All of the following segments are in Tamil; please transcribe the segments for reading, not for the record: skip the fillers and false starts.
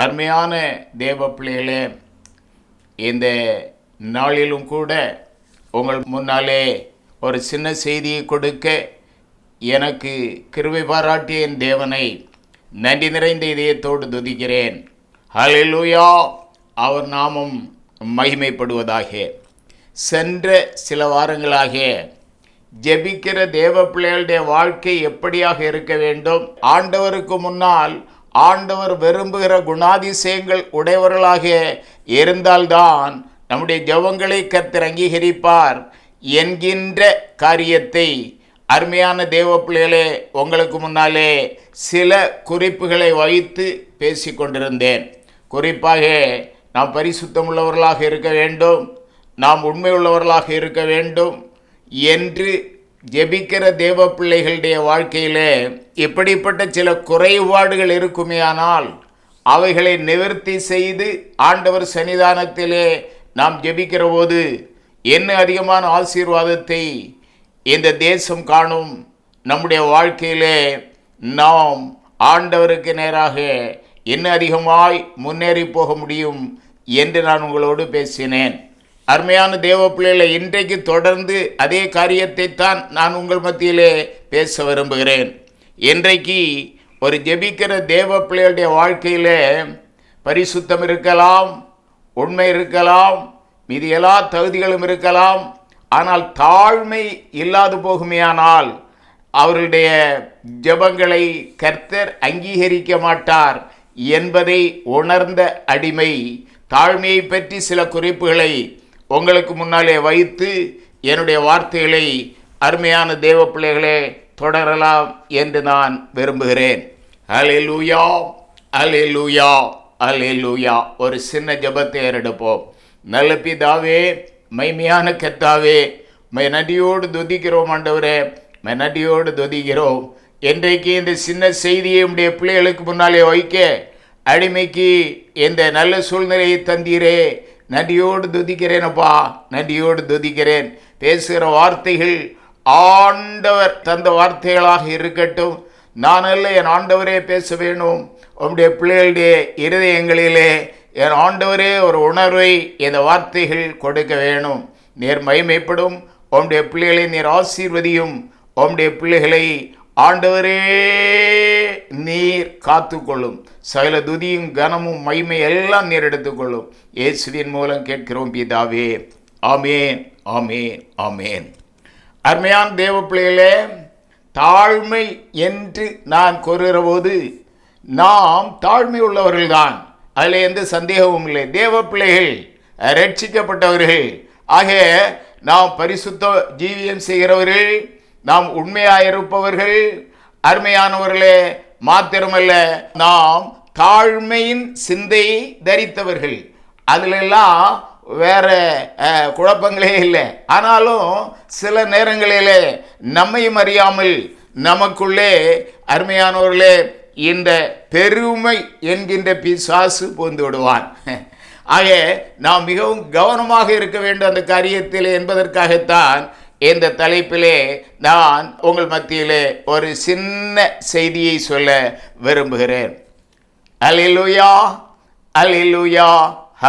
அருமையான தேவ பிள்ளைகளே, இந்த நாளிலும் கூட உங்கள் முன்னாலே ஒரு சின்ன செய்தியை கொடுக்க எனக்கு கிருபை பாராட்டிய என் தேவனை நன்றி நிறைந்த இதயத்தோடு துதிக்கிறேன். ஹல்லேலூயா! அவர் நாமம் மகிமைப்படுவதாக. சென்ற சில வாரங்களாக ஜெபிக்கிற தேவ பிள்ளைகளுடைய வாழ்க்கை எப்படியாக இருக்க வேண்டும், ஆண்டவருக்கு முன்னால் ஆண்டவர் விரும்புகிற குணாதிசயங்கள் உடையவர்களாக இருந்தால்தான் நம்முடைய ஜெபங்களை கர்த்தர் அங்கீகரிப்பார் என்கின்ற காரியத்தை அருமையான தேவ பிள்ளைகளே உங்களுக்கு முன்னாலே சில குறிப்புகளை வைத்து பேசிக்கொண்டிருந்தேன். குறிப்பாக நாம் பரிசுத்தமுள்ளவர்களாக இருக்க வேண்டும், நாம் உண்மையுள்ளவர்களாக இருக்க வேண்டும் என்று ஜெபிக்கிற தேவ பிள்ளைகளுடைய வாழ்க்கையில் இப்படிப்பட்ட சில குறைபாடுகள் இருக்குமேயானால் அவைகளை நிவர்த்தி செய்து ஆண்டவர் சன்னிதானத்திலே நாம் ஜெபிக்கிற போது என்ன அதிகமான ஆசீர்வாதத்தை இந்த தேசம் காணும். நம்முடைய வாழ்க்கையிலே நாம் ஆண்டவருக்கு நேராக என்ன அதிகமாய் முன்னேறி போக முடியும் என்று நான் உங்களோடு பேசினேன். அருமையான தேவ பிள்ளைகளை, இன்றைக்கு தொடர்ந்து அதே காரியத்தை தான் நான் உங்கள் மத்தியிலே பேச விரும்புகிறேன். இன்றைக்கு ஒரு ஜெபிக்கிற தேவ பிள்ளைகளுடைய வாழ்க்கையில் பரிசுத்தம் இருக்கலாம், உண்மை இருக்கலாம், மீதி எல்லா தகுதிகளும் இருக்கலாம். ஆனால் தாழ்மை இல்லாது போகுமேயானால் அவருடைய ஜெபங்களை கர்த்தர் அங்கீகரிக்க மாட்டார் என்பதை உணர்ந்த அடிமை தாழ்மையை பற்றி சில குறிப்புகளை உங்களுக்கு முன்னாலே வைத்து என்னுடைய வார்த்தைகளை அருமையான தேவ பிள்ளைகளே தொடரலாம் என்று நான் விரும்புகிறேன். அல்லேலூயா, அல்லேலூயா, அல்லேலூயா. ஒரு சின்ன ஜெபத்தை ஏறெடுப்போம். நல்ல பிதாவே, மைமையான கர்த்தாவே, மை நடியோடு துதிக்கிறோம் ஆண்டவரே, மை நடியோடு துதிக்கிறோம். இன்றைக்கு இந்த சின்ன செய்தியை உடைய பிள்ளைகளுக்கு முன்னாலே வைக்க அடிமைக்கு இந்த நல்ல சூழ்நிலையை தந்தீரே, நன்றியோடு துதிக்கிறேனப்பா, நன்றியோடு துதிக்கிறேன். பேசுகிற வார்த்தைகள் ஆண்டவர் தந்த வார்த்தைகளாக இருக்கட்டும். நான் அல்ல, என் ஆண்டவரே பேச வேணும். உங்களுடைய பிள்ளைகளுடைய இருதயங்களிலே என் ஆண்டவரே ஒரு உணர்வை இந்த வார்த்தைகள் கொடுக்க வேணும். நீர் மகிமைப்படும். உங்களுடைய பிள்ளைகளை நீர் ஆசீர்வதியும். உங்களுடைய பிள்ளைகளை ஆண்டவரே நீர் காத்துக்கொள்ளும். சகல துதியும் கனமும் மகிமை எல்லாம் நீர் எடுத்துக்கொள்ளும். இயேசுவின் மூலம் கேட்கிறோம் பிதாவே, ஆமேன், ஆமேன், ஆமேன். அருமையான தேவ பிள்ளைகளே, தாழ்மை என்று நான் கூறுகிற போது நாம் தாழ்மை உள்ளவர்கள்தான், அதில் எந்த சந்தேகமும் இல்லை. தேவ பிள்ளைகள், ரட்சிக்கப்பட்டவர்கள் ஆக நாம் பரிசுத்த ஜீவியம் செய்கிறவர்கள், நாம் உண்மையாயிருப்பவர்கள். அருமையானவர்களே, மாத்திரமல்ல, நாம் தாழ்மையின் சிந்தையை தரித்தவர்கள். அதிலெல்லாம் வேற குழப்பங்களே இல்லை. ஆனாலும் சில நேரங்களிலே நம்மையும் அறியாமல் நமக்குள்ளே அருமையானவர்களே இந்த பெருமை என்கின்ற பிசாசு புகுந்து விடுவான். ஆக நாம் மிகவும் கவனமாக இருக்க வேண்டும் அந்த காரியத்தில் என்பதற்காகத்தான் இந்த தலைப்பிலே நான் உங்கள் மத்தியிலே ஒரு சின்ன செய்தியை சொல்ல விரும்புகிறேன். அல்லேலூயா, அல்லேலூயா,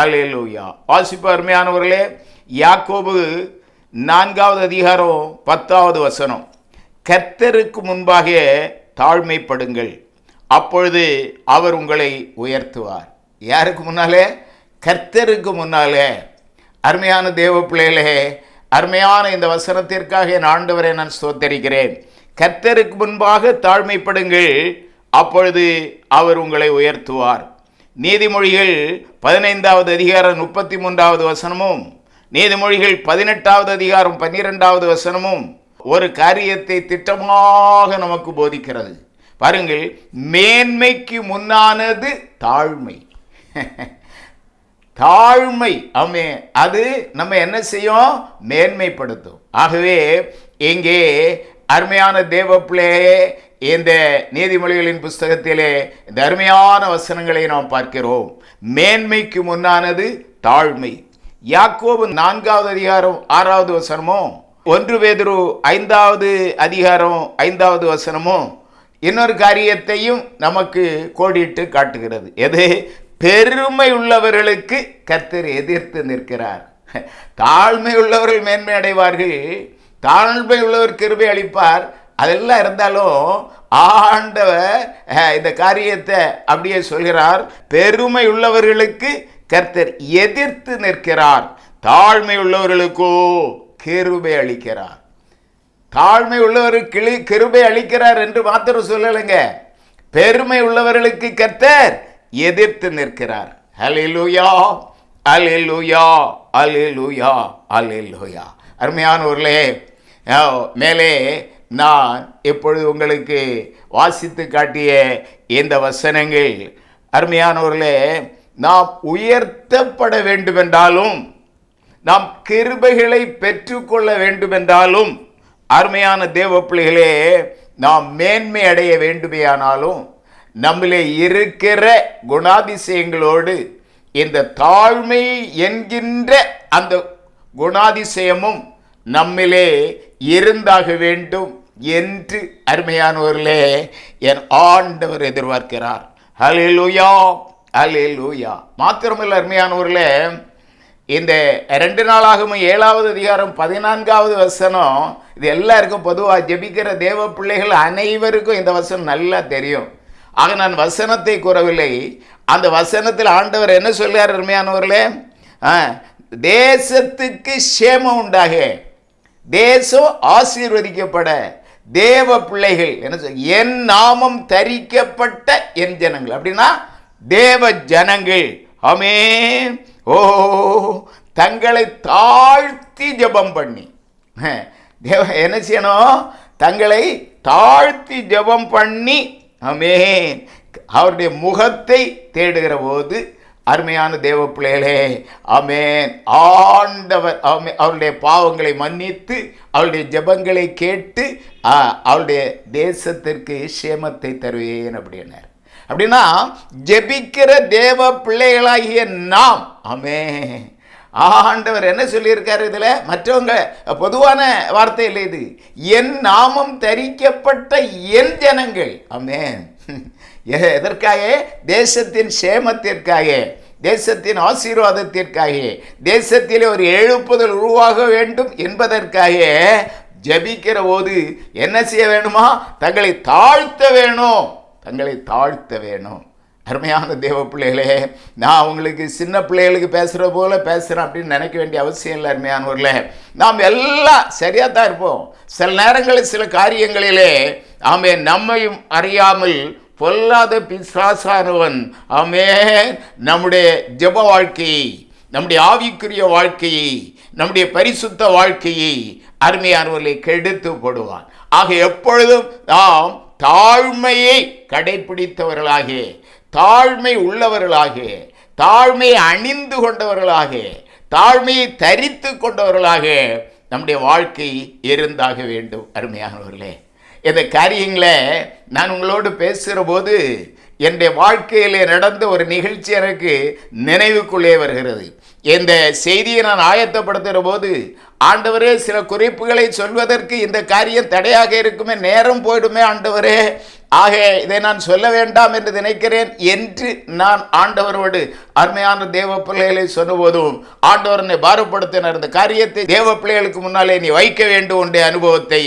அல்லேலூயா. வாசிப்பு அருமையானவர்களே, யாக்கோபு 4வது அதிகாரம் 10வது வசனம். கர்த்தருக்கு முன்பாக தாழ்மைப்படுங்கள், அப்பொழுது அவர் உங்களை உயர்த்துவார். யாருக்கு முன்னாலே? கர்த்தருக்கு முன்னாலே. அருமையான தேவ பிள்ளைகளே, அருமையான இந்த வசனத்திற்காக என் ஆண்டவரை நான் ஸ்தோத்தரிக்கிறேன். கர்த்தருக்கு முன்பாக தாழ்மைப்படுங்கள், அப்பொழுது அவர் உங்களை உயர்த்துவார். நீதிமொழிகள் 15வது அதிகாரம் 33வது வசனமும், நீதிமொழிகள் 18வது அதிகாரம் 12வது வசனமும் ஒரு காரியத்தை திட்டமாக நமக்கு போதிக்கிறது. பாருங்கள், மேன்மைக்கு முன்னானது தாழ்மை. தாழ்மை, ஆமே, அது நம்ம என்ன செய்யும்? மேன்மைப்படுத்தும். ஆகவே இங்கே அருமையான தேவ பிள்ளையே, இந்த நீதிமொழிகளின் புஸ்தகத்திலே இந்த அருமையான வசனங்களை நாம் பார்க்கிறோம். மேன்மைக்கு முன்னானது தாழ்மை. யாக்கோபு 4வது அதிகாரம் 6வது வசனமும், 1 பேதுரு 5வது அதிகாரம் 5வது வசனமும் இன்னொரு காரியத்தையும் நமக்கு கோடிட்டு காட்டுகிறது. எது? பெருமை உள்ளவர்களுக்கு கர்த்தர் எதிர்த்து நிற்கிறார். தாழ்மை உள்ளவர்கள் மேன்மை அடைவார்கள், தாழ்மை உள்ளவர் கிருபை அளிப்பார். அதெல்லாம் இருந்தாலும் ஆண்டவர் இந்த காரியத்தை அப்படியே சொல்கிறார். பெருமை உள்ளவர்களுக்கு கர்த்தர் எதிர்த்து நிற்கிறார், தாழ்மை உள்ளவர்களுக்கோ கிருபை அளிக்கிறார். தாழ்மை உள்ளவருக்கு கிருபை அளிக்கிறார் என்று மாத்திரம் சொல்லலைங்க, பெருமை உள்ளவர்களுக்கு கர்த்தர் எதிர்த்து நிற்கிறார். அல்லேலூயா, அல்லேலூயா, அல்லேலூயா, அல்லேலூயா. அருமையானவர்களே, மேலே நான் எப்பொழுது உங்களுக்கு வாசித்து காட்டிய இந்த வசனங்கள், அருமையானவர்களே, நாம் உயர்த்தப்பட வேண்டுமென்றாலும், நாம் கிருபைகளை பெற்றுக்கொள்ள வேண்டுமென்றாலும், அருமையான தேவ பிள்ளைகளே, நாம் மேன்மை அடைய வேண்டுமையானாலும் நம்மிலே இருக்கிற குணாதிசயங்களோடு இந்த தாழ்மை என்கின்ற அந்த குணாதிசயமும் நம்மிலே இருந்தாக வேண்டும் என்று அருமையானவர்களே என் ஆண்டவர் எதிர்பார்க்கிறார். அல்லேலூயா, அல்லேலூயா. மாத்திரமல்ல அருமையானவர்களே, இந்த 2 நாளாகம 7வது அதிகாரம் 14வது வசனம், இது எல்லாருக்கும் பொதுவாக ஜெபிக்கிற தேவ பிள்ளைகள் அனைவருக்கும் இந்த வசனம் நல்லா தெரியும். ஆக நான் வசனத்தை கூறவில்லை, அந்த வசனத்தில் ஆண்டவர் என்ன சொல்கிறார் அருமையானவர்களே? தேசத்துக்கு சேமம் உண்டாக, தேசம் ஆசீர்வதிக்கப்பட, தேவ பிள்ளைகள் என்ன சொல், என் நாமம் தரிக்கப்பட்ட என் ஜனங்கள், அப்படின்னா தேவ ஜனங்கள், ஆமென், ஓ, தங்களை தாழ்த்தி ஜெபம் பண்ணி, தேவ என்ன செய்யணும்? தங்களை தாழ்த்தி ஜெபம் பண்ணி, ஆமென், அவருடைய முகத்தை தேடுகிற போது, அருமையான தேவ பிள்ளைகளே, ஆமென், ஆண்டவர் அவருடைய பாவங்களை மன்னித்து அவருடைய ஜெபங்களை கேட்டு அவருடைய தேசத்திற்கு சேமத்தை தருவேன் அப்படின்னார். அப்படின்னா ஜெபிக்கிற தேவ பிள்ளைகளாகிய நாம், ஆமென், ஆண்டவர் என்ன சொல்லியிருக்காரு இதில்? மற்றவங்க பொதுவான வார்த்தை இல்லை இது, என் நாமம் தரிக்கப்பட்ட என் ஜனங்கள், ஆமென். எதற்காக? தேசத்தின் சேமத்திற்காக, தேசத்தின் ஆசீர்வாதத்திற்காக, தேசத்திலே ஒரு எழுப்புதல் உருவாக வேண்டும் என்பதற்காக ஜெபிக்கிற போது என்ன செய்ய வேணுமா? தங்களை தாழ்த்த வேணும், தங்களை தாழ்த்த வேணும். அருமையான தேவ பிள்ளைகளே, நான் உங்களுக்கு சின்ன பிள்ளைகளுக்கு பேசுகிற போல பேசுகிறேன் அப்படின்னு நினைக்க வேண்டிய அவசியம் இல்லை. அருமையானவர்களே, நாம் எல்லாம் சரியாக தான் இருப்போம். சில நேரங்களில் சில காரியங்களிலே ஆமென் நம்மையும் அறியாமல் பொல்லாத பிசாசானவன் ஆமென் நம்முடைய ஜெப வாழ்க்கையை, நம்முடைய ஆவிக்குரிய வாழ்க்கையை, நம்முடைய பரிசுத்த வாழ்க்கையை அருமையானவர்களை கெடுத்து போடுவான். ஆக எப்பொழுதும் நாம் தாழ்மையை கடைபிடித்தவர்களாக, தாழ்மை உள்ளவர்களாக, தாழ்மையை அணிந்து கொண்டவர்களாக, தாழ்மையை தரித்து கொண்டவர்களாக நம்முடைய வாழ்க்கை இருந்தாக வேண்டும். அருமையானவர்களே, இந்த காரியங்களை நான் உங்களோடு பேசுகிற போது என்னுடைய வாழ்க்கையில் நடந்த ஒரு நிகழ்ச்சி எனக்கு நினைவுக்குள்ளே வருகிறது. இந்த செய்தியை நான் ஆயத்தப்படுத்துகிற போது ஆண்டவரே சில குறிப்புகளை சொல்வதற்கு இந்த காரியம் தடையாக இருக்குமே, நேரம் போயிடுமே ஆண்டவரே, ஆக இதை நான் சொல்ல வேண்டாம் என்று நினைக்கிறேன் என்று நான் ஆண்டவரோடு அருமையான தேவ பிள்ளைகளை சொன்னபோதும் ஆண்டவர் என்னை பாரப்படுத்தினார். இந்த காரியத்தை தேவ பிள்ளைகளுக்கு முன்னாலே நீ வைக்க வேண்டும் உடைய அனுபவத்தை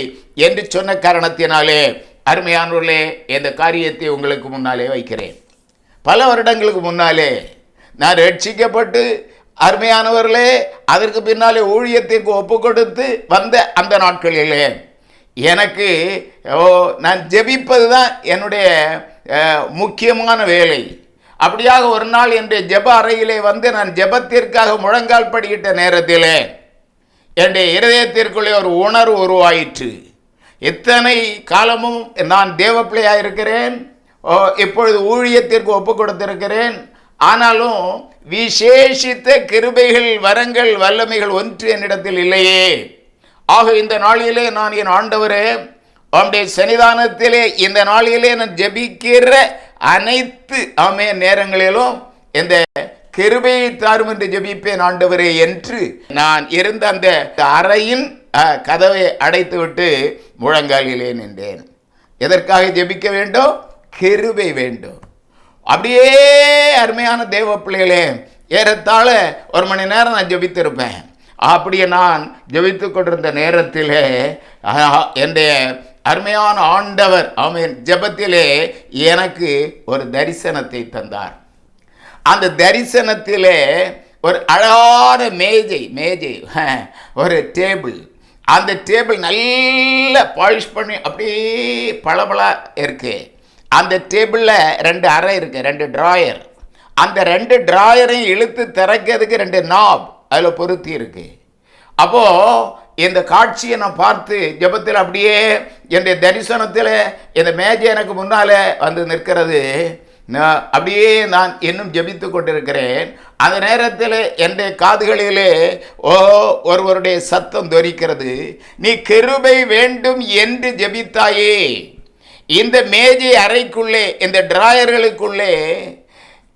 என்று சொன்ன காரணத்தினாலே அருமையானவர்களே இந்த காரியத்தை உங்களுக்கு முன்னாலே வைக்கிறேன். பல வருடங்களுக்கு முன்னாலே நான் ரட்சிக்கப்பட்டு அருமையானவர்களே அதற்கு பின்னாலே ஊழியத்திற்கு ஒப்பு கொடுத்து வந்த அந்த நாட்களிலே எனக்கு நான் ஜெபிப்பது தான் என்னுடைய முக்கியமான வேலை. அப்படியாக ஒரு நாள் என்னுடைய ஜெப அறையிலே வந்து நான் ஜெபத்திற்காக முழங்கால் படிக்கிட்ட நேரத்தில் என்னுடைய இருதயத்திற்குள்ளே ஒரு உணர்வு உருவாயிற்று. எத்தனை காலமும் நான் தேவ பிள்ளையாக இருக்கிறேன், இப்பொழுது ஊழியத்திற்கு ஒப்பு கொடுத்திருக்கிறேன், ஆனாலும் விசேஷித்த கிருபைகள், வரங்கள், வல்லமைகள் ஒன்று என்னிடத்தில் இல்லையே. ஆக இந்த நாளிலே நான் என் ஆண்டவரே அவனுடைய சன்னிதானத்திலே இந்த நாளிலே நான் ஜெபிக்கிற அனைத்து நேரங்களிலும் இந்த கிருபையை தாரும் என்று ஜெபிப்பேன் ஆண்டவரே என்று நான் இருந்த அந்த அறையின் கதவை அடைத்து விட்டு முழங்காலிலே நின்றேன். எதற்காக ஜெபிக்க வேண்டும்? கிருபை வேண்டும். அப்படியே அருமையான தேவ பிள்ளைகளே, ஏறத்தாழ 1 மணி நேரம் நான் ஜெபித்திருப்பேன். அப்படியே நான் ஜெபித்து கொண்டிருந்த நேரத்திலே என்னுடைய அருமையான ஆண்டவர் ஆமென் ஜெபத்திலே எனக்கு ஒரு தரிசனத்தை தந்தார். அந்த தரிசனத்திலே ஒரு அழகான மேஜை ஒரு டேபிள், அந்த டேபிள் நல்ல பாலிஷ் பண்ணி அப்படியே பளபளா இருக்கு. அந்த டேபிளில் 2 அறை இருக்கு, 2 டிராயர். அந்த 2 டிராயரையும் இழுத்து திறக்கிறதுக்கு 2 நாப் அதில் பொருத்தி இருக்கு. அப்போ இந்த காட்சியை நான் பார்த்து ஜெபத்தில் அப்படியே என்னுடைய தரிசனத்தில் இந்த மேஜை எனக்கு முன்னால வந்து நிற்கிறது. அப்படியே நான் இன்னும் ஜெபித்து கொண்டிருக்கிறேன். அந்த நேரத்தில் என்னுடைய காதுகளிலே ஒருவருடைய சத்தம் தொனிக்கிறது. நீ கிருபை வேண்டும் என்று ஜெபித்தாயே, இந்த மேஜை அறைக்குள்ளே இந்த டிராயர்களுக்குள்ளே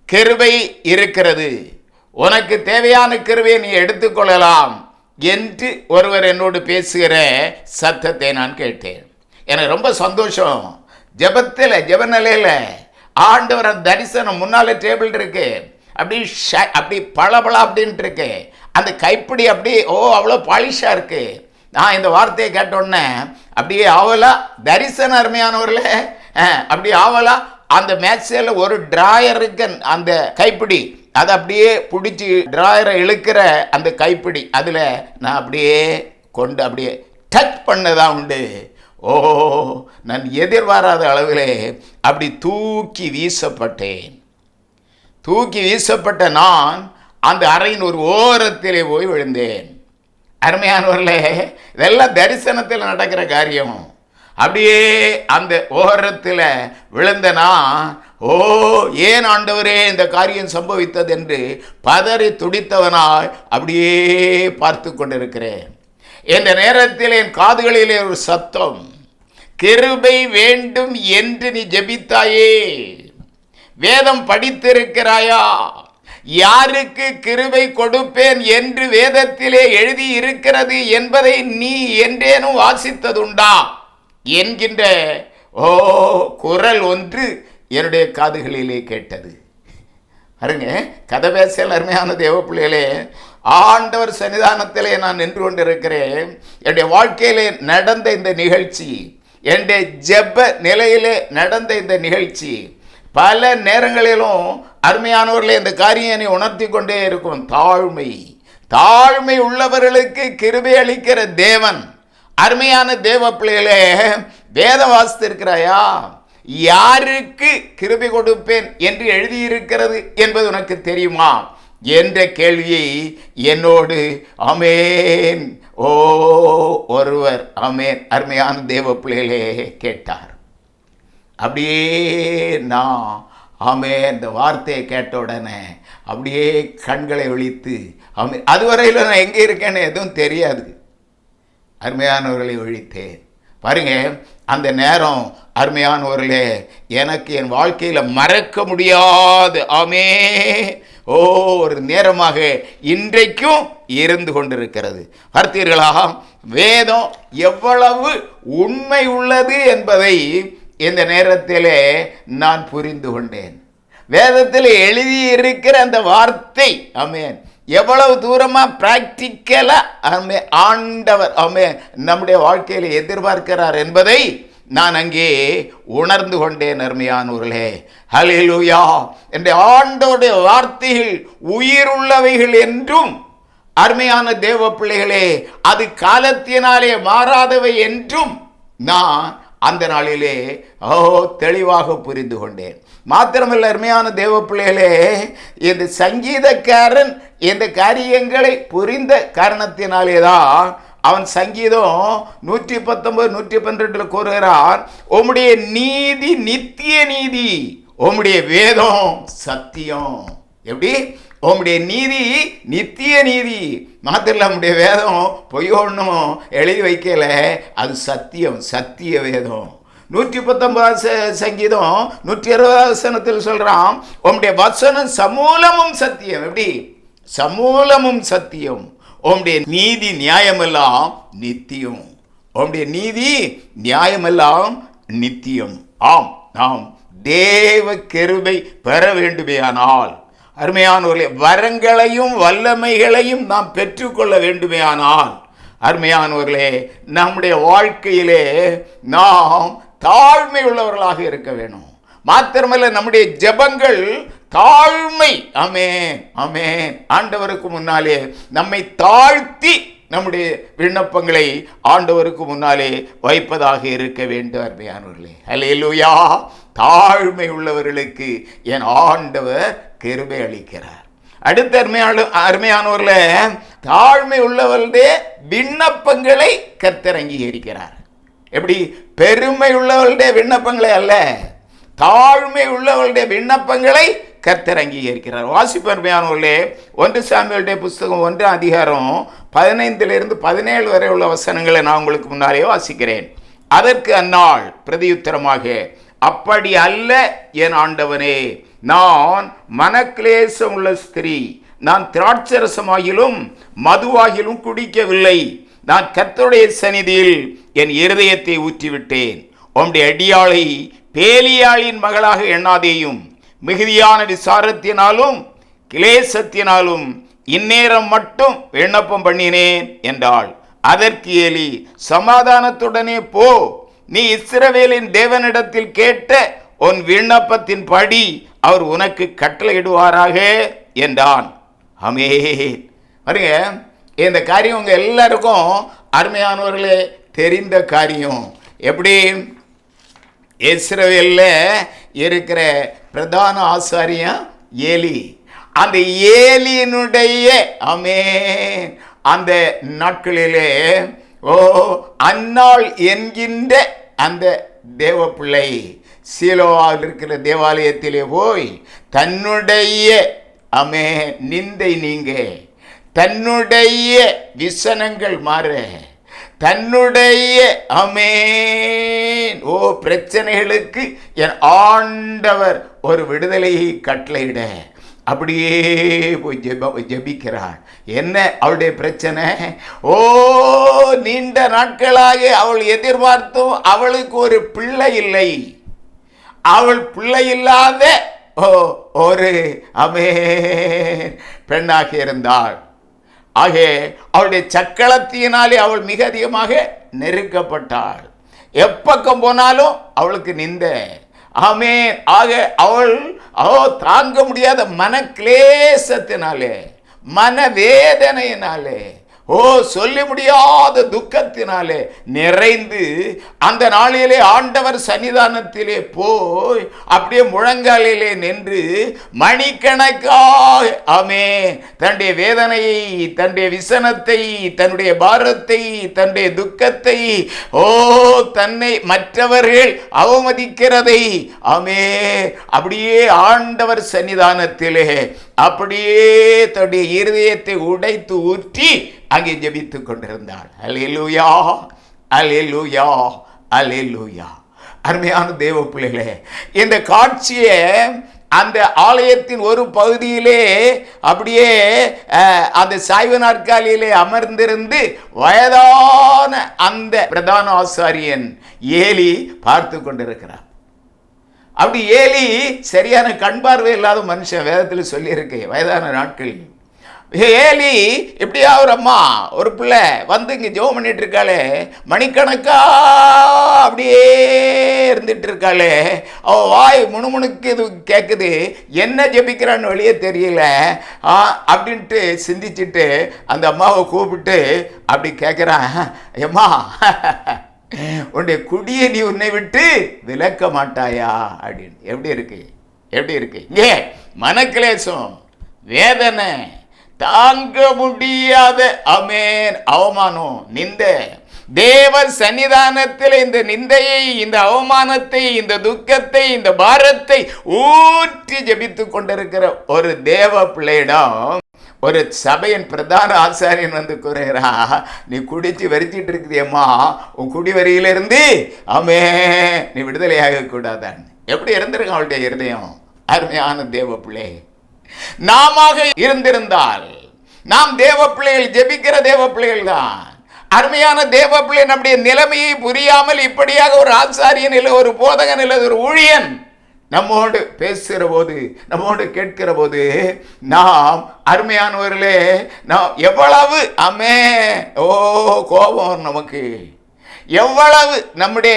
கிருபை இருக்கிறது, உனக்கு தேவையான கிருபையை நீ எடுத்துக்கொள்ளலாம் என்று ஒருவர் என்னோடு பேசுகிற சத்தத்தை நான் கேட்டேன். எனக்கு ரொம்ப சந்தோஷம். ஜெபத்தில் ஜெப நிலையில் ஆண்டவர் அந்த தரிசனம் முன்னால டேபிள் இருக்கு, அப்படி பளபளா அப்படின்ட்டு இருக்கு. அந்த கைப்பிடி அப்படி அவ்வளோ பாலிஷாக இருக்கு. நான் இந்த வார்த்தையை கேட்டோன்னே அப்படியே ஆவலா தரிசன அருமையானவர்கள அப்படி ஆவலா அந்த மேட்சில் ஒரு டிராயருக்கு அந்த கைப்பிடி அதை அப்படியே பிடிச்சி டிராயரை இழுக்கிற அந்த கைப்பிடி அதில் நான் அப்படியே கொண்டு அப்படியே டச் பண்ணதான் உண்டு. நான் எதிர்பாராத அளவிலே அப்படி தூக்கி வீசப்பட்டேன். தூக்கி வீசப்பட்ட நான் அந்த அறையின் ஒரு ஓரத்திலே போய் விழுந்தேன். அருமையானவர்களே, இதெல்லாம் தரிசனத்தில் நடக்கிற காரியம். அப்படியே அந்த ஓரத்தில் விழுந்தனா, ஏன் ஆண்டவரே இந்த காரியம் சம்பவித்தது என்று பதறி துடித்தவனாய் அப்படியே பார்த்து கொண்டிருக்கிறேன். இந்த நேரத்தில் என் காதுகளிலே ஒரு சத்தம், கிருபை வேண்டும் என்று நீ ஜெபித்தாயே, வேதம் படித்திருக்கிறாயா, யாருக்கு கிருபை கொடுப்பேன் என்று வேதத்திலே எழுதி இருக்கிறது என்பதை நீ என்றேனும் வாசித்ததுண்டா என்கின்ற குரல் ஒன்று என்னுடைய காதுகளிலே கேட்டது. பாருங்க, கதை பேசல் அருமையான தேவ பிள்ளைகளே, ஆண்டவர் சன்னிதானத்திலே நான் நின்று கொண்டிருக்கிறேன். என்னுடைய வாழ்க்கையிலே நடந்த இந்த நிகழ்ச்சி, என்னுடைய ஜெப நிலையிலே நடந்த இந்த நிகழ்ச்சி பல நேரங்களிலும் அருமையானவர்களே இந்த காரியம் உணர்த்தி கொண்டே இருக்கும். தாழ்மை உள்ளவர்களுக்கு கிருபை அளிக்கிற தேவன். அருமையான தேவ பிள்ளைகளே, வேதம் வாசித்திருக்கிறாயா, யாருக்கு கிருபை கொடுப்பேன் என்று எழுதியிருக்கிறது என்பது உனக்கு தெரியுமா என்ற கேள்வியை என்னோடு ஆமேன் ஒருவர் ஆமேன் அருமையான தேவ பிள்ளைகளே கேட்டார். அப்படியே நான் இந்த வார்த்தையை கேட்ட உடனே அப்படியே கண்களை ஒழித்து அதுவரையில் நான் எங்கே இருக்கேன்னு எதுவும் தெரியாது, அருமையானவர்களை ஒழித்தேன். பாருங்க, அந்த நேரம் அருமையானவர்களே எனக்கு என் வாழ்க்கையில் மறக்க முடியாது ஒரு நேரமாக இன்றைக்கும் இருந்து கொண்டிருக்கிறது. பார்த்தீர்களா, வேதம் எவ்வளவு உண்மை உள்ளது என்பதை இந்த நேரத்திலே நான் புரிந்து கொண்டேன். வேதத்தில் எழுதியிருக்கிற அந்த வார்த்தை எவ்வளவு தூரமாக பிராக்டிக்கலாக ஆண்டவர் நம்முடைய வாழ்க்கையில் எதிர்பார்க்கிறார் என்பதை நான் அங்கே உணர்ந்து கொண்டேன். அருமையானவர்களே, ஹல்லேலூயா. என்னுடைய ஆண்டவருடைய வார்த்தைகள் உயிருள்ளவைகள் என்றும், அருமையான தேவ பிள்ளைகளே, அது காலத்தினாலே மாறாதவை என்றும் நான் அந்த நாளிலே தெளிவாக புரிந்து கொண்டேன். மாத்திரமல்ல, அருமையான தேவ பிள்ளைகளே, இந்த சங்கீதக்காரன் இந்த காரியங்களை புரிந்த காரணத்தினாலே தான் அவன் சங்கீதம் 119 112 கூறுகிறான், உம்முடைய நீதி நித்திய நீதி, உம்முடைய வேதம் சத்தியம். எப்படி? உம்முடைய நீதி நித்திய நீதி. மாத்திரம் நம்முடைய வேதம் பொய் ஒன்றும் எழுதி வைக்கல, அது சத்தியம், சத்திய வேதம். 119 சங்கீதம் 120 சொல்றான், உம்முடைய வசனம் சமூலமும் சத்தியம். எப்படி? சமூலமும் சத்தியம். உம்முடைய நீதி நியாயமெல்லாம் நித்தியம். உம்முடைய நீதி நியாயமெல்லாம் நித்தியம். ஆம், நாம் தேவ கிருபை பெற வேண்டுமேயானால், அருமையானவர்களே, வரங்களையும் வல்லமைகளையும் நாம் பெற்றுக்கொள்ள வேண்டுமேயானால், அருமையானவர்களே, நம்முடைய வாழ்க்கையிலே நாம் தாழ்மை உள்ளவர்களாக இருக்க வேணும். மாத்திரமல்ல, நம்முடைய ஜெபங்கள் தாழ்மை. ஆமென், ஆமென். ஆண்டவருக்கு முன்னாலே நம்மை தாழ்த்தி நம்முடைய விண்ணப்பங்களை ஆண்டவருக்கு முன்னாலே வைப்பதாக இருக்க வேண்டும். அருமையானவர்களே, அல்லேலூயா. தாழ்மை உள்ளவர்களுக்கு என் ஆண்டவர் கிருபை அளிக்கிறார். அடுத்த அருமையானவர்களே, தாழ்மை உள்ளவர்களுடைய விண்ணப்பங்களை கர்த்தர் அங்கீகரிக்கிறார். எப்படி? பெருமை உள்ளவர்களுடைய விண்ணப்பங்களை அல்ல, தாழ்மை உள்ளவர்களுடைய விண்ணப்பங்களை கர்த்தர் அங்கீகரிக்கிறார். வாசிப்பருமையானவர்களே, 1 சாமுவேலுடைய புஸ்தகம் 1 அதிகாரம் 15 17 வரை உள்ள வசனங்களை நான் உங்களுக்கு முன்னாலே வாசிக்கிறேன். அதற்கு அந்நாள் பிரதியுத்தரமாக, அப்படி அல்ல என் ஆண்டவனே, நான் மனக்லேசம் உள்ள ஸ்திரீ, நான் திராட்சரசமாகிலும் மதுவாகிலும் குடிக்கவில்லை. நான் கர்த்தருடைய சந்நிதியில் என் இருதயத்தை ஊற்றிவிட்டேன். உம்முடைய அடியாளை பேலியாளின் மகளாக எண்ணாதேயும். மிகுதியான விசாரத்தினாலும் கிளேசத்தினாலும் இந்நேரம் மட்டும் விண்ணப்பம் பண்ணினேன் என்றாள். அதற்கு ஏலி, சமாதானத்துடனே போ, நீ இஸ்ரவேலின் தேவனிடத்தில் கேட்ட உன் விண்ணப்பத்தின் படி அவர் உனக்கு கட்டளையிடுவாராக என்றான். ஆமென். பாருங்க, இந்த காரியம் உங்க எல்லாருக்கும் அருமையானவர்களே தெரிந்த காரியம். எப்படி? இஸ்ரவேல்ல இருக்கிற பிரதான ஆசாரியன் ஏலி. அந்த ஏலியினுடைய ஆமென் அந்த நாட்களிலே அன்னாள் என்கின்ற அந்த தேவ பிள்ளை சீலோவாவில் இருக்கிற தேவாலயத்திலே போய் தன்னுடைய ஆமென் நிந்தை நீங்க, தன்னுடைய விசனங்கள் மாற, தன்னுடைய ஆமென் பிரச்சனைகளுக்கு என் ஆண்டவர் ஒரு விடுதலையை கட்டளையிட அப்படியே போய் ஜெபிக்கிறாள். என்ன அவளுடைய பிரச்சனை? நீண்ட நாட்களாக அவள் எதிர்பார்த்தும் அவளுக்கு ஒரு பிள்ளை இல்லை. அவள் பிள்ளை இல்லாத ஒரு ஆமென் பெண்ணாக இருந்தாள். ஆக அவளுடைய சக்களத்தினாலே அவள் மிக அதிகமாக நெருக்கப்பட்டாள். எப்பக்கம் போனாலும் அவளுக்கு நிந்த. ஆமென். ஆக அவள் தாங்க முடியாத மன கிளேசத்தினாலே, மனவேதனையினாலே, சொல்ல முடியாத துக்கத்தினாலே நிறைந்து அந்த நாளிலே ஆண்டவர் சன்னிதானத்திலே போய் அப்படியே முழங்காலிலே நின்று மணிக்கணக்காக ஆமென் தன்னுடைய வேதனையை, தன்னுடைய விசனத்தை, தன்னுடைய பாரத்தை, தன்னுடைய துக்கத்தை, தன்னை மற்றவர்கள் அவமதிக்கிறதை ஆமென் அப்படியே ஆண்டவர் சன்னிதானத்திலே அப்படியே தன்னுடைய இருதயத்தை உடைத்து ஊற்றி அங்கே ஜெபித்துக் கொண்டிருந்தாள். அல்லேலூயா, அல்லேலூயா, அல்லேலூயா. அருமையான தேவ பிள்ளைகளே, இந்த காட்சியை அந்த ஆலயத்தின் ஒரு பகுதியிலே அப்படியே அந்த சாய்வு நாற்காலியிலே அமர்ந்திருந்து வயதான அந்த பிரதான ஆசாரியன் ஏலி பார்த்து கொண்டிருக்கிறார். அப்படி ஏலி சரியான கண் பார்வை இல்லாத மனுஷன், வேதத்தில் சொல்லியிருக்கு வயதான நாட்களில். ஏலி எப்படியா ஒரு அம்மா ஒரு பிள்ளை வந்து இங்கே ஜெபம் பண்ணிட்டு இருக்காளே, மணிக்கணக்கா அப்படியே இருந்துட்டு இருக்காளே, அவள் வாய் முணுமுணுக்கு இது கேட்குது, என்ன ஜெபிக்கிறான்னு வெளியே தெரியல அப்படின்ட்டு சிந்திச்சுட்டு அந்த அம்மாவை கூப்பிட்டு அப்படி கேட்குறான், அம்மா உன்னுடைய குடியை நீ உன்னை விட்டு விலக்க மாட்டாயா அப்படின்னு. எப்படி இருக்கு? எப்படி இருக்கு? இங்கே மனக்கிலேசம், வேதனை, தாங்க முடியாத ஆமென் அவமானம், நிந்த, தேவ சன்னிதானத்தில் இந்த நிந்தையை, இந்த அவமானத்தை, இந்த துக்கத்தை, இந்த பாரத்தை ஊற்றி ஜெபித்துக் கொண்டிருக்கிற ஒரு தேவ பிள்ளையிடம் ஒரு சபையின் பிரதான ஆசாரியன் வந்து கூறுகிறா, நீ குடிச்சு வரிச்சிட்டு இருக்குதியம்மா, உன் குடி வரியிலிருந்து நீ விடுதலையாக கூடாதான்னு. எப்படி இருந்திருக்க அவளுடைய இருதயம்? அருமையான தேவ பிள்ளை. நாம இருந்திருந்தால், நாம் தேவ பிள்ளைகள், ஜெபிக்கிற தேவ பிள்ளைகள் தான். அருமையான தேவ பிள்ளை நம்முடைய நிலைமையை புரியாமல் இப்படியாக ஒரு ஆசாரியன் இல்லை, ஒரு போதகன் இல்லை, ஒரு ஊழியன் நம்மோடு பேசுகிற போது, நம்மோடு கேட்கிற போது, நாம் அருமையானவர்களே, நாம் எவ்வளவு கோபம் நமக்கு எவ்வளவு நம்முடைய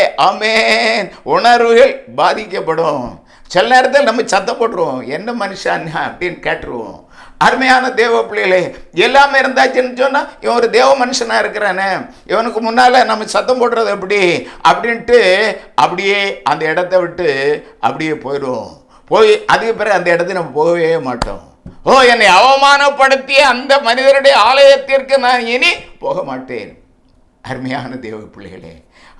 உணர்வுகள் பாதிக்கப்படும். சில நேரத்தில் நம்ம சத்தம் போட்டுருவோம், என்ன மனுஷன் அப்படின்னு கேட்டுருவோம். அருமையான தேவ பிள்ளைகளே, எல்லாமே இருந்தாச்சுன்னு சொன்னால் இவன் ஒரு தேவ மனுஷனாக இருக்கிறானே, இவனுக்கு முன்னால் நம்ம சத்தம் போடுறது எப்படி அப்படின்ட்டு அப்படியே அந்த இடத்த விட்டு அப்படியே போயிடுவோம். அதுக்கு பிறகு அந்த இடத்துக்கு நம்ம போகவே மாட்டோம். என்னை அவமானப்படுத்திய அந்த மனிதருடைய ஆலயத்திற்கு நான் இனி போக மாட்டேன். அருமையான தேவ பிள்ளைகளே,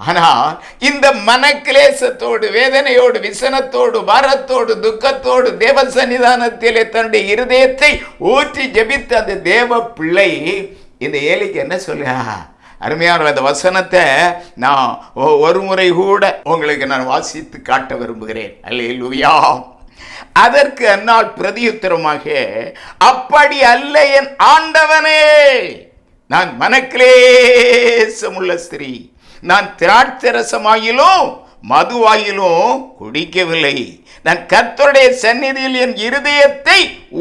ஆனால் இந்த மனக்கிலேசத்தோடு, வேதனையோடு, விசனத்தோடு, பாரத்தோடு, துக்கத்தோடு தேவ சன்னிதானத்திலே தன்னுடைய இருதயத்தை ஊற்றி ஜெபித்த அந்த தேவ பிள்ளை இந்த ஏலிக்கு என்ன சொல்ல, அருமையான அந்த வசனத்தை நான் ஒரு முறை கூட உங்களுக்கு நான் வாசித்து காட்ட விரும்புகிறேன். அல்லேலூயா. அதற்கு அந்நாள் பிரதியுத்தரமாக, அப்படி அல்ல என் ஆண்டவனே, நான் மனக்கிலேசமுள்ள ஸ்திரீ, நான் திராட்சரசமாயிலும் மதுவாயிலும் குடிக்கவில்லை. நான் கர்த்தருடைய சந்நிதியில் என் இருதயத்தை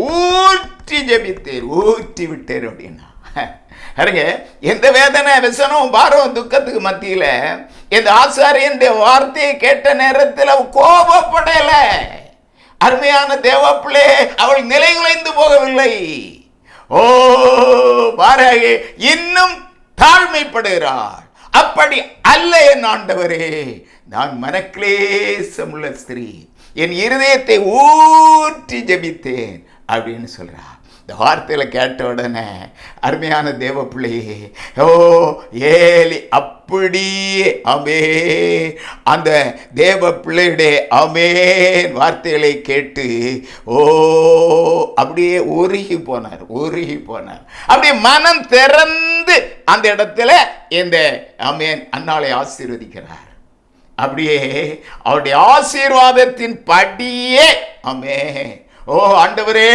ஊற்றி ஜெபித்தேன், ஊற்றி விட்டேன் அப்படின்னா. எந்த வேதனை, விசனம், பாரம், துக்கத்துக்கு மத்தியில் இந்த ஆசாரியன் வார்த்தையை கேட்ட நேரத்தில் கோபப்படல. அருமையான தேவப்பிள்ளை, அவள் நிலைகுலைந்து போகவில்லை. பாராக இன்னும் தாழ்மைப்படுகிறார். அப்படி அல்ல என் ஆண்டவரே, நான் மனக்கிலேசமுள்ள ஸ்திரீ, என் இருதயத்தை ஊற்றி ஜெபித்தேன் அப்படின்னு சொல்றார். இந்த வார்த்தையில் கேட்ட உடனே அருமையான தேவ பிள்ளையே, ஏலி அப்படியே அந்த தேவ பிள்ளையுடைய வார்த்தைகளை கேட்டு அப்படியே உருகி போனார். அப்படியே மனம் திறந்து அந்த இடத்துல இந்த அன்னாளை ஆசீர்வதிக்கிறார். அப்படியே அவருடைய ஆசீர்வாதத்தின் படியே ஆண்டவரே,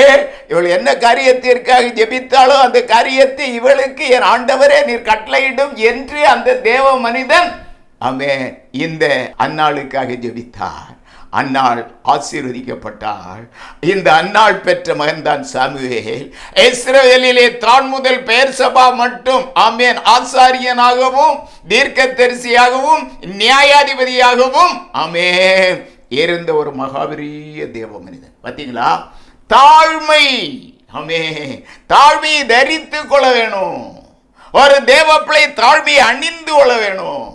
இவள் என்ன காரியத்திற்காக ஜெபித்தாலோ அந்த காரியத்தை இவளுக்கு என் ஆண்டவரே நீர் கட்டளையிடும் என்று அந்த தேவ மனிதன் இந்த அன்னாளுக்காக ஜெபித்தார். அன்னாள் ஆசீர்வதிக்கப்பட்டாள். இந்த அன்னாள் பெற்ற மகன்தான் சாமுவேல். இஸ்ரவேலிலே தான் முதல் பெயர்சபா மட்டும் ஆசாரியனாகவும் தீர்க்கதரிசியாகவும் நியாயாதிபதியாகவும் இருந்த ஒரு மகாபெரிய தேவ மனிதன். பார்த்தீங்களா, தாழ்மை, தாழ்மையை தரித்து கொள்ள வேணும். ஒரு தேவ பிள்ளை தாழ்மையை அணிந்து கொள்ள வேணும்.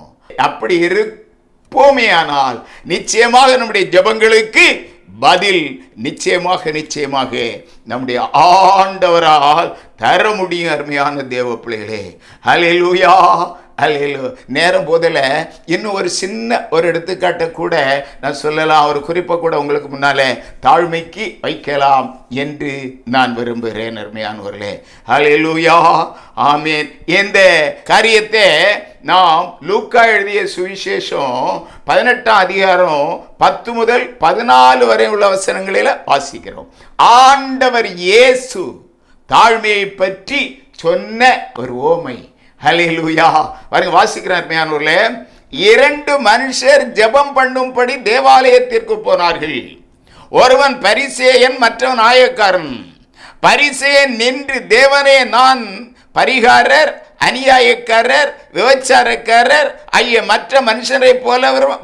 அப்படி இருப்போமேயானால் நிச்சயமாக நம்முடைய ஜெபங்களுக்கு பதில் நிச்சயமாக நம்முடைய ஆண்டவரால் தர முடியும். அருமையான தேவ பிள்ளைகளே, ஹல்லேலூயா. நேரம் போதில் இன்னும் ஒரு சின்ன ஒரு எடுத்துக்காட்டை கூட நான் சொல்லலாம், ஒரு குறிப்பை கூட உங்களுக்கு முன்னாலே தாழ்மைக்கு வைக்கலாம் என்று நான் விரும்புகிறேன். அருமையானவர்களே, ஹல்லேலூயா, ஆமென். இந்த காரியத்தை நாம் லூக்கா எழுதிய சுவிசேஷம் 18ஆம் அதிகாரம் 10 முதல் 14 வரை உள்ள வசனங்களில் வாசிக்கிறோம். ஆண்டவர் இயேசு தாழ்மையை பற்றி சொன்ன ஒரு ஓமை. ஹல்லேலூயா. பாருங்க, வாசிக்கிறார். மேனூர்ல 2 மனுஷர் ஜெபம் பண்ணும்படி தேவாலயத்திற்கு போனார்கள். ஒருவன் பரிசேயன், மற்றவன் ஆயக்காரன். பரிசேயன் நின்று, தேவனே, நான் பரிகாரர், அநியாயக்காரர், விபச்சாரக்காரர் ஆகிய மற்ற மனுஷரை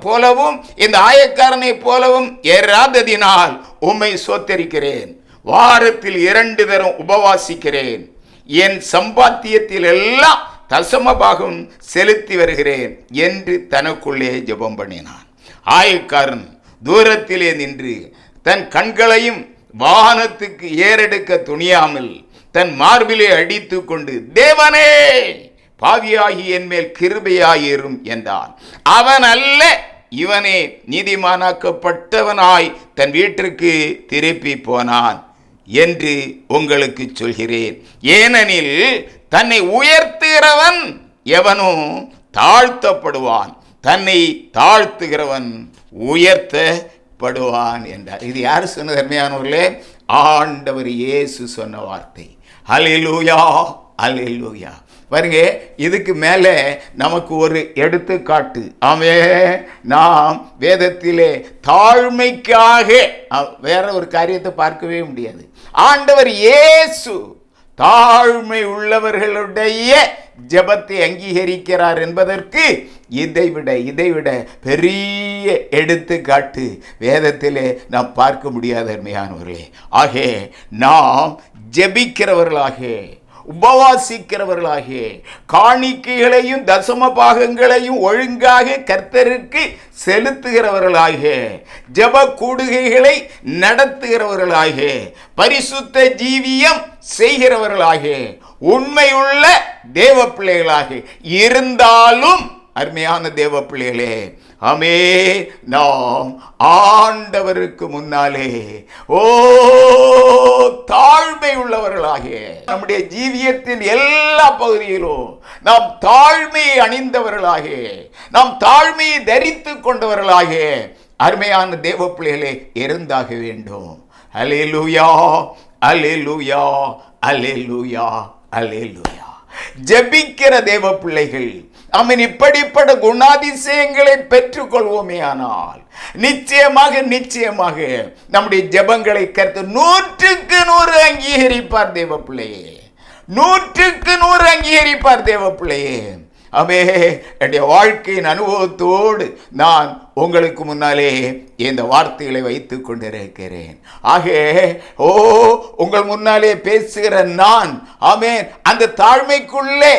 போலவும் இந்த ஆயக்காரனை போலவும் ஏறாததினால் உம்மை சோத்தரிக்கிறேன். வாரத்தில் 2 தரம் உபவாசிக்கிறேன். என் சம்பாத்தியத்தில் எல்லாம் தசமபாகம் செலுத்தி வருகிறேன் என்று தனக்குள்ளே ஜெபம் பண்ணினான். ஆயக்காரன் தூரத்திலே நின்று தன் கண்களையும் வானத்துக்கு ஏறெடுக்க துணியாமல் தன் மார்பிலே அடித்து கொண்டு, தேவனே, பாவியாகி என் மேல் கிருபையாயிரும் என்றான். அவன் அல்ல, இவனே நீதிமானாக்கப்பட்டவனாய் தன் வீட்டிற்கு திருப்பி போனான் என்று உங்களுக்கு சொல்கிறேன். ஏனெனில் தன்னை உயர்த்துகிறவன் எவனும் தாழ்த்தப்படுவான், தன்னை தாழ்த்துகிறவன் உயர்த்தப்படுவான் என்றார். இது யார் சொன்னது? அருமையானவர்களே, ஆண்டவர் இயேசு சொன்ன வார்த்தை. ஹல்லேலூயா, ஹல்லேலூயா. பாருங்க, இதுக்கு மேலே நமக்கு ஒரு எடுத்துக்காட்டு. ஆமே, நாம் வேதத்திலே தாழ்மைக்காக வேற ஒரு காரியத்தை பார்க்கவே முடியாது. ஆண்டவர் இயேசு தாழ்மை உள்ளவர்களுடைய ஜெபத்தை அங்கீகரிக்கிறார் என்பதற்கு இதைவிட பெரிய எடுத்துக்காட்டு வேதத்திலே நாம் பார்க்க முடியாத அருமையானவர்களே. ஆக நாம் ஜெபிக்கிறவர்களாக, உபவாசிக்கிறவர்களாக, காணிக்கைகளையும் தசம பாகங்களையும் ஒழுங்காக கர்த்தருக்கு செலுத்துகிறவர்களாக, ஜெப கூடுகைகளை நடத்துகிறவர்களாக, பரிசுத்த ஜீவியம் செய்கிறவர்களாக, உண்மையுள்ள தேவ பிள்ளைகளாக இருந்தாலும் அருமையான தேவ பிள்ளைகளே, ஆமே, நாம் ஆண்டவருக்கு முன்னாலே தாழ்மை உள்ளவர்களாக, நம்முடைய ஜீவியத்தின் எல்லா பகுதியிலும் நாம் தாழ்மையை அணிந்தவர்களாக, நாம் தாழ்மையை தரித்து கொண்டவர்களாக அருமையான தேவ பிள்ளைகளே இருந்தாக வேண்டும். அல்லேலூயா, அல்லேலூயா, அல்லேலூயா, அல்லேலூயா. ஜெபிக்கிற தேவ பிள்ளைகள் ஆமென் இப்படிப்பட்ட குணாதிசயங்களை பெற்றுக் கொள்வோமே ஆனால் நிச்சயமாக நம்முடைய ஜெபங்களை கர்த்தர் 100% அங்கீகரிப்பார் தேவ பிள்ளையே, 100% அங்கீகரிப்பார் தேவ பிள்ளையே. ஆமே, என்னுடைய வாழ்க்கையின் அனுபவத்தோடு நான் உங்களுக்கு முன்னாலே இந்த வார்த்தைகளை வைத்துக் கொண்டிருக்கிறேன். ஆக உங்கள் முன்னாலே பேசுகிற நான், ஆமென், அந்த தாழ்மைக்குள்ளே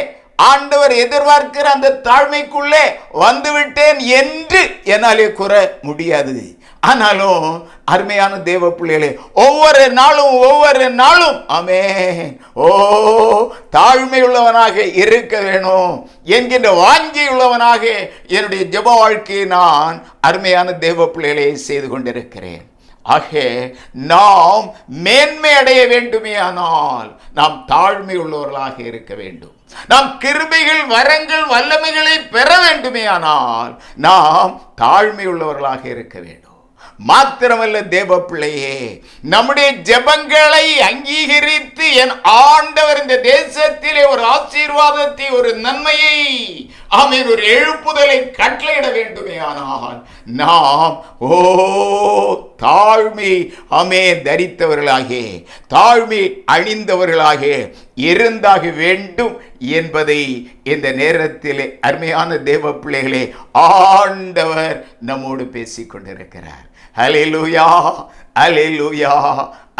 ஆண்டவர் எதிர்பார்க்கிற அந்த தாழ்மைக்குள்ளே வந்துவிட்டேன் என்று என்னாலே கூற முடியாது. ஆனாலும் அருமையான தேவ பிள்ளைகளே, ஒவ்வொரு நாளும் ஆமென் தாழ்மை உள்ளவனாக இருக்க வேணும் என்கின்ற வாஞ்சி உள்ளவனாக என்னுடைய ஜெப வாழ்க்கையை நான் அருமையான தேவ பிள்ளைகளை செய்து கொண்டிருக்கிறேன். ஆக நாம் மேன்மை அடைய வேண்டுமே ஆனால் நாம் தாழ்மை உள்ளவர்களாக இருக்க வேண்டும். நாம் கிருபைகள், வரங்கள், வல்லமைகளை பெற வேண்டுமே ஆனால் நாம் தாழ்மை உள்ளவர்களாக இருக்க வேண்டும். மாத்திரமல்ல தேவ பிள்ளையே, நம்முடைய ஜெபங்களை அங்கீகரித்து என் ஆண்டவர் இந்த தேசத்திலே ஒரு ஆசீர்வாதத்தை, ஒரு நன்மையை, ஆமென், ஒரு எழுப்புதலை கட்டளையிட வேண்டுமே ஆனால் நாம் தாழ்மை தரித்தவர்களாக, தாழ்மை அணிந்தவர்களாக இருந்தாக வேண்டும் என்பதை இந்த நேரத்தில் அருமையான தேவ பிள்ளைகளே ஆண்டவர் நம்மோடு பேசிக் கொண்டிருக்கிறார். அல்லேலூயா, அல்லேலூயா,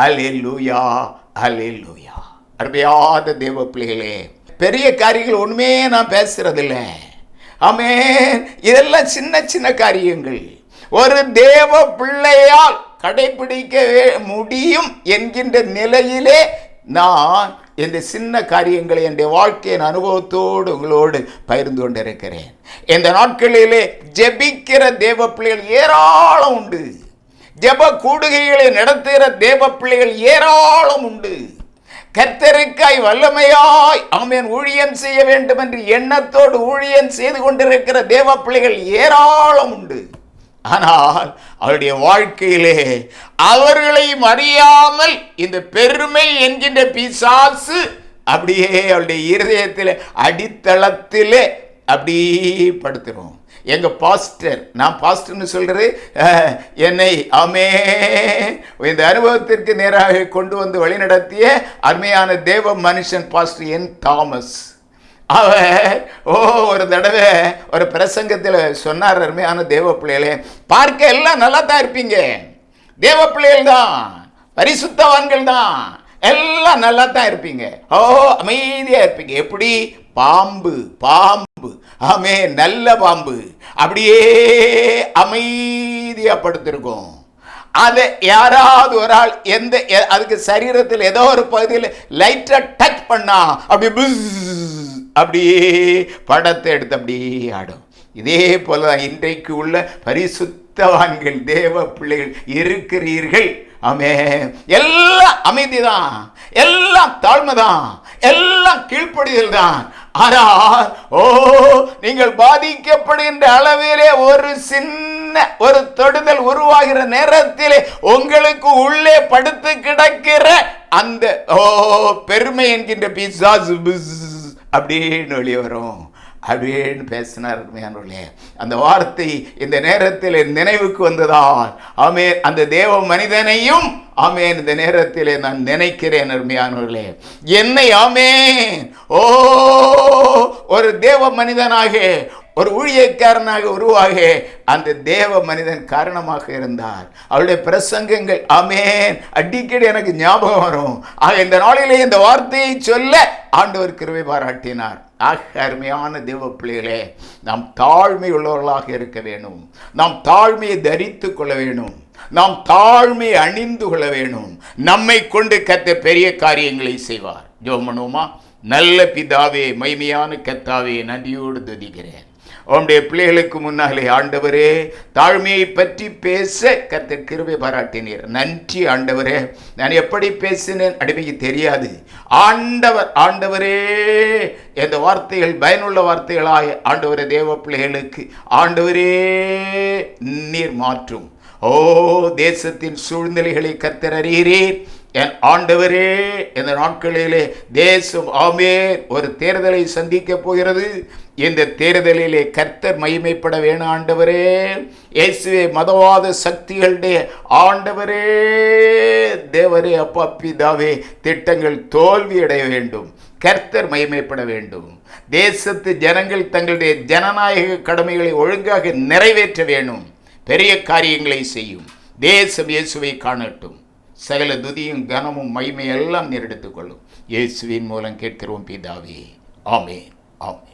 அல்லேலூயா, அல்லேலூயா. அருமையான தேவ பிள்ளைகளே, பெரிய காரியங்கள் ஒண்ணுமே நான் பேசுறதில்ல. ஆமென், இதெல்லாம் சின்ன சின்ன காரியங்கள். ஒரு தேவ பிள்ளையால் கடைபிடிக்க முடியும் என்கின்ற நிலையிலே நான் இந்த சின்ன காரியங்களை என்னுடைய வாழ்க்கையின் அனுபவத்தோடு உங்களோடு பகிர்ந்து கொண்டிருக்கிறேன். இந்த நாட்களிலே ஜெபிக்கிற தேவ பிள்ளைகள் ஏராளம் உண்டு. ஜெப கூடுகைகளை நடத்துகிற தேவ பிள்ளைகள் ஏராளம் உண்டு. கர்த்தருக்காய் வல்லமையாய் ஆமென் ஊழியம் செய்ய வேண்டும் என்று எண்ணத்தோடு ஊழியம் செய்து கொண்டிருக்கிற தேவ பிள்ளைகள் ஏராளம் உண்டு. ஆனால் அவருடைய வாழ்க்கையிலே அவர்களையும் அறியாமல் இந்த பெருமை என்கின்ற பிசாசு அப்படியே அவருடைய இருதயத்தில் அடித்தளத்திலே அப்படியே படுத்துறோம். எங்க பாஸ்டர், நான் பாஸ்டர்னு சொல்றது என்னை இந்த அனுபவத்திற்கு நேராக கொண்டு வந்து வழிநடத்திய அருமையான தேவ மனுஷன் பாஸ்டர் என் தாமஸ். அவர் ஒரு தடவை ஒரு பிரசங்கத்தில் சொன்னார், அருமையான தேவ பிள்ளைகளே, பார்க்க எல்லாம் நல்லா தான் இருப்பீங்க, தேவ பிள்ளைகள் தான், பரிசுத்தவான்கள் தான், எல்லாம் நல்லா தான் இருப்பீங்க, அமைதியா இருப்பீங்க. எப்படி? பாம்பு நல்ல பாம்பு அப்படியே அமைதியா படுத்திருக்கும். அதை யாராவது ஒரு ஆள் அதுக்கு சரீரத்தில் ஏதோ ஒரு பகுதியில் லைட்டா டச் பண்ணா அப்படியே படத்தை எடுத்து அப்படியே ஆடும். இதே போலதான் இன்றைக்கு உள்ள பரிசுத்தவான்கள் தேவ பிள்ளைகள் இருக்கிறீர்கள். எல்லாம் அமைதிதான், எல்லாம் தாழ்மைதான், எல்லாம் கீழ்ப்படிதல் தான். ஆனால் நீங்கள் பாதிக்கப்படுகின்ற அளவிலே ஒரு சின்ன ஒரு தொடுதல் உருவாகிற நேரத்திலே உங்களுக்கு உள்ளே படுத்து கிடக்கிற அந்த பெருமை என்கின்ற பிசாசு அப்படின்னு வெளியே வரும் அப்படின்னு பேசினார். அருமையானவர்களே, அந்த வார்த்தை இந்த நேரத்தில் நினைவுக்கு வந்ததால் ஆமென், அந்த தேவ மனிதனையும் ஆமென் இந்த நேரத்தில் நான் நினைக்கிறேன். அருமையானவர்களே, என்னை ஆமென் ஒரு தேவ மனிதனாக, ஒரு ஊழியக்காரனாக உருவாக அந்த தேவ மனிதன் காரணமாக இருந்தார். அவருடைய பிரசங்கங்கள் ஆமென் அடிக்கடி எனக்கு ஞாபகம் வரும். ஆக இந்த நாளிலே இந்த வார்த்தையை சொல்ல ஆண்டவர் கிருபை பாராட்டினார். அருமையான தேவ பிள்ளைகளே, நாம் தாழ்மை உள்ளவர்களாக இருக்க வேண்டும். நாம் தாழ்மையை தரித்து கொள்ள வேண்டும். நாம் தாழ்மையை அணிந்து கொள்ள வேண்டும். நம்மை கொண்டு கர்த்தர் பெரிய காரியங்களை செய்வார். ஜெபம் பண்ணுவோமா? நல்ல பிதாவே, மகிமையான கர்த்தாவே, நன்றியோடு துதிக்கிறேன். உம்முடைய பிள்ளைகளுக்கு முன்னாலே ஆண்டவரே, தாழ்மையை பற்றி பேச கர்த்தர் கிருபை பாராட்டினீர். நன்றி ஆண்டவரே. நான் எப்படி பேசினேன் அடிமைக்கு தெரியாது. ஆண்டவரே, இந்த வார்த்தைகள் பயனுள்ள வார்த்தைகளாக ஆண்டவரே தேவ பிள்ளைகளுக்கு ஆண்டவரே நீர் மாற்றும். தேசத்தின் சூழ்நிலைகளை கர்த்தர் அறிகிறீர். என் ஆண்டவரே, இந்த நாட்களிலே தேசம் ஆமென் ஒரு தேர்தலை சந்திக்க போகிறது. இந்த தேர்தலிலே கர்த்தர் மகிமைப்பட வேணும் ஆண்டவரே. இயேசுவே, மதவாத சக்திகளுடைய ஆண்டவரே தேவரே, அப்பா பிதாவே, திட்டங்கள் தோல்வியடைய வேண்டும். கர்த்தர் மகிமைப்பட வேண்டும். தேசத்து ஜனங்கள் தங்களுடைய ஜனநாயக கடமைகளை ஒழுங்காக நிறைவேற்ற வேண்டும். பெரிய காரியங்களை செய்யும். தேசம் இயேசுவை காணட்டும். சகல துதியும் கனமும் மகிமை எல்லாம் நீர் எடுத்துக்கொள்ளும். இயேசுவின் மூலம் கேட்கிறோம் பிதாவே. ஆமென், ஆமென்.